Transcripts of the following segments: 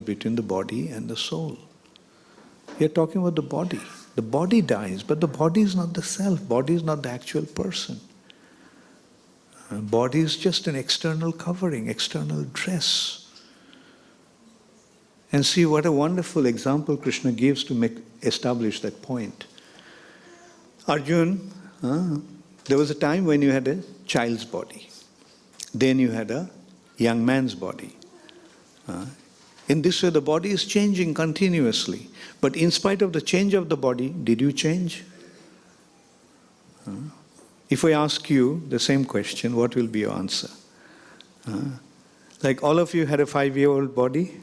between the body and the soul. We are talking about the body. The body dies, but the body is not the self. Body is not the actual person. Body is just an external covering, external dress. And see what a wonderful example Krishna gives to establish that point. Arjun, there was a time when you had a child's body. Then you had a young man's body. In this way, the body is changing continuously. But in spite of the change of the body, did you change? If I ask you the same question, what will be your answer? Like all of you had a 5-year-old body.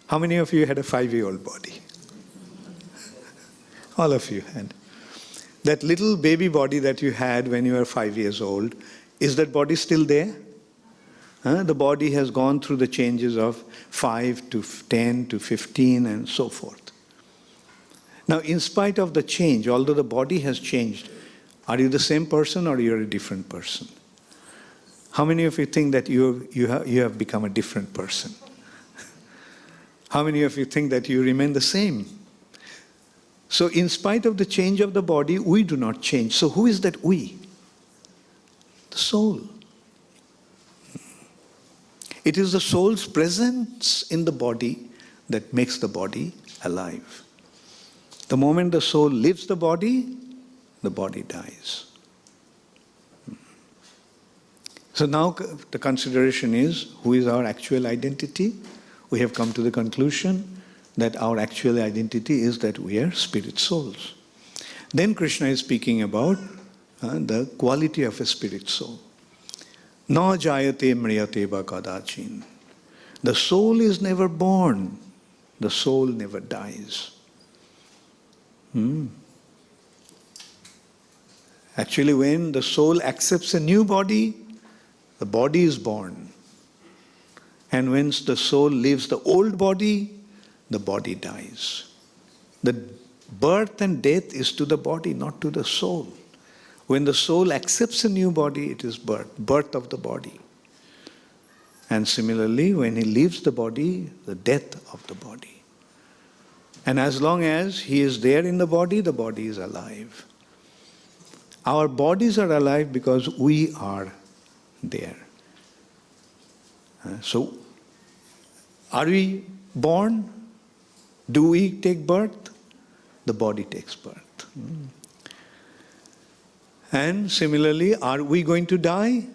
How many of you had a 5-year-old body? All of you had. That little baby body that you had when you were 5 years old, is that body still there? The body has gone through the changes of 5 to 10 to 15 and so forth. Now, in spite of the change, although the body has changed, are you the same person or you're a different person? How many of you think that you have become a different person? How many of you think that you remain the same? So in spite of the change of the body, we do not change. So who is that we? The soul. It is the soul's presence in the body that makes the body alive. The moment the soul leaves the body dies. So now the consideration is, who is our actual identity? We have come to the conclusion that our actual identity is that we are spirit souls. Then Krishna is speaking about the quality of a spirit soul. Na jayate mriyate va kadachin. The soul is never born. The soul never dies. Actually, when the soul accepts a new body, the body is born. And when the soul leaves the old body, the body dies. The birth and death is to the body, not to the soul. When the soul accepts a new body, it is birth of the body. And similarly, when he leaves the body, the death of the body. And as long as he is there in the body is alive. Our bodies are alive because we are there. So, are we born? Do we take birth? The body takes birth. And similarly, are we going to die?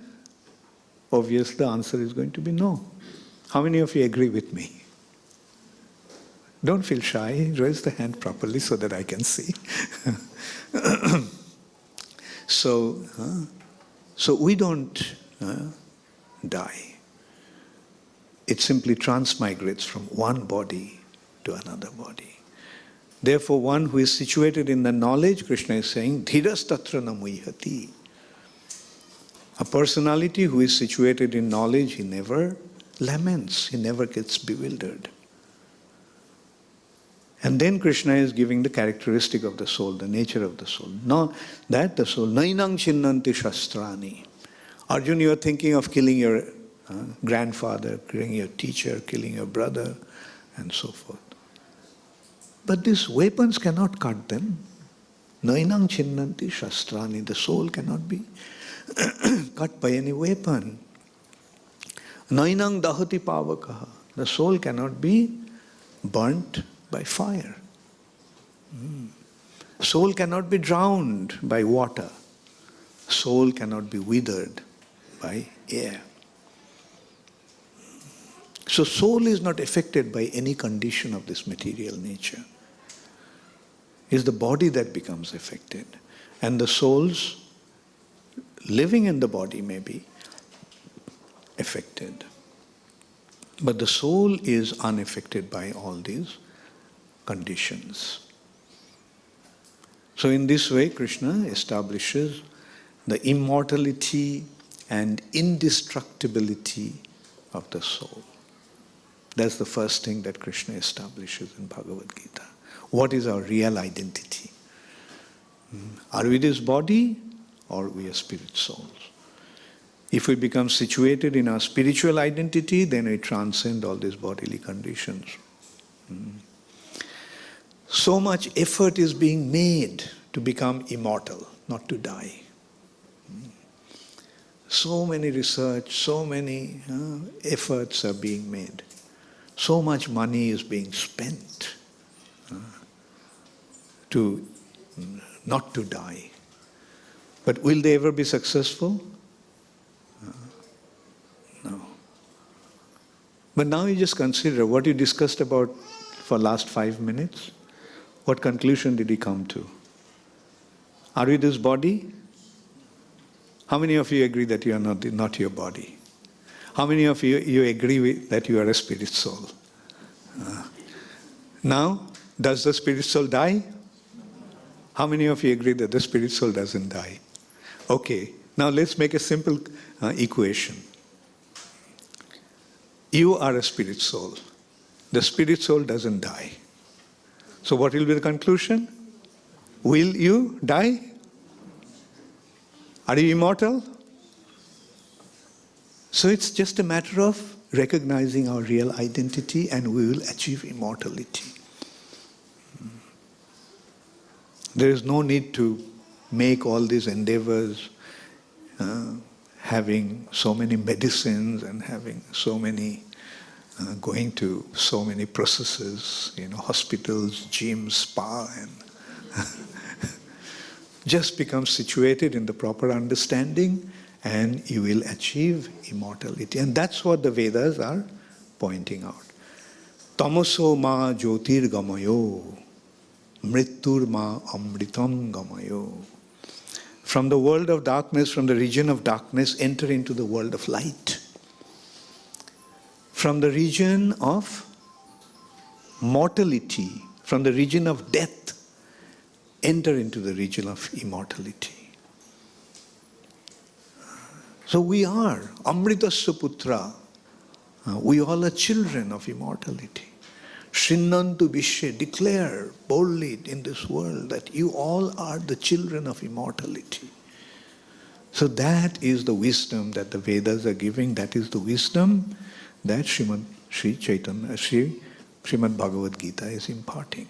Obviously, the answer is going to be no. How many of you agree with me? Don't feel shy. Raise the hand properly so that I can see. So we don't die. It simply transmigrates from one body to another body. Therefore, one who is situated in the knowledge, Krishna is saying, dhiras tatra na muhyati. A personality who is situated in knowledge, he never laments, he never gets bewildered. And then Krishna is giving the characteristic of the soul, the nature of the soul. No, that the soul, nainang chinnanti shastrani. Arjun, you are thinking of killing your grandfather, killing your teacher, killing your brother, and so forth. But these weapons cannot cut them. Nainang chinnanti shastrani. The soul cannot be cut by any weapon. Nainang dahati pavakaha. The soul cannot be burnt by fire. Soul cannot be drowned by water. Soul cannot be withered by air. So soul is not affected by any condition of this material nature. It's the body that becomes affected. And the souls living in the body may be affected. But the soul is unaffected by all these conditions. So in this way, Krishna establishes the immortality and indestructibility of the soul. That's the first thing that Krishna establishes in Bhagavad Gita. What is our real identity? Are we this body or we are spirit souls? If we become situated in our spiritual identity, then we transcend all these bodily conditions. So much effort is being made to become immortal, not to die. So many research, so many efforts are being made. So much money is being spent to not to die. But will they ever be successful? No. But now you just consider what you discussed about for last 5 minutes. What conclusion did he come to? Are we this body? How many of you agree that you are not your body? How many of you agree that you are a spirit soul? Now, does the spirit soul die? How many of you agree that the spirit soul doesn't die? Okay, now let's make a simple equation. You are a spirit soul. The spirit soul doesn't die. So what will be the conclusion? Will you die? Are you immortal? So it's just a matter of recognizing our real identity and we will achieve immortality. There is no need to make all these endeavors, having so many medicines and having so many, going to so many processes, hospitals, gyms, spa, and just become situated in the proper understanding and you will achieve immortality. And that's what the Vedas are pointing out. Tamaso ma jyotir gamayo, mrittur ma amritam gamayo. From the world of darkness, from the region of darkness, enter into the world of light. From the region of mortality, from the region of death, enter into the region of immortality. So we are Amritasya Putra. We all are children of immortality. Shrinnantu Vishwe, declare boldly in this world that you all are the children of immortality. So that is the wisdom that the Vedas are giving. That is the wisdom that Srimad Bhagavad Gita is imparting.